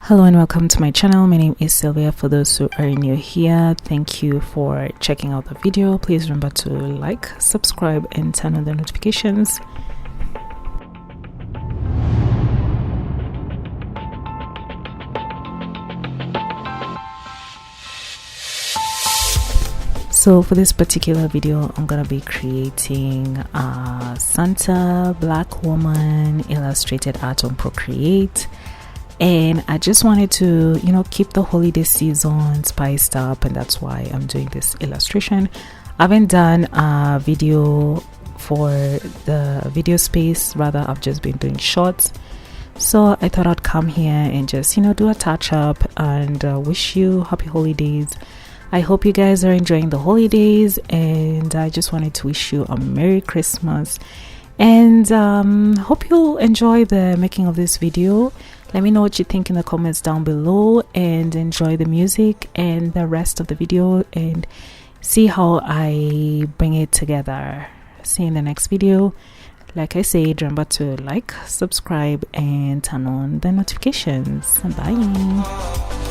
Hello and welcome to my channel. My name is Sylvia. For those who are new here, thank you for checking out the video. Please remember to like, subscribe and turn on the notifications. So for this particular video, I'm gonna be creating a Santa Black Woman illustrated art on Procreate. And I just wanted to, keep the holiday season spiced up, and that's why I'm doing this illustration. I haven't done a video for the video space, rather I've just been doing shorts. So I thought I'd come here and just, do a touch up and wish you happy holidays. I hope you guys are enjoying the holidays, and I just wanted to wish you a Merry Christmas. And hope you'll enjoy the making of this video. Let me know what you think in the comments down below, and enjoy the music and the rest of the video and see how I bring it together. See you in the next video. Like I said, remember to like, subscribe and turn on the notifications. Bye.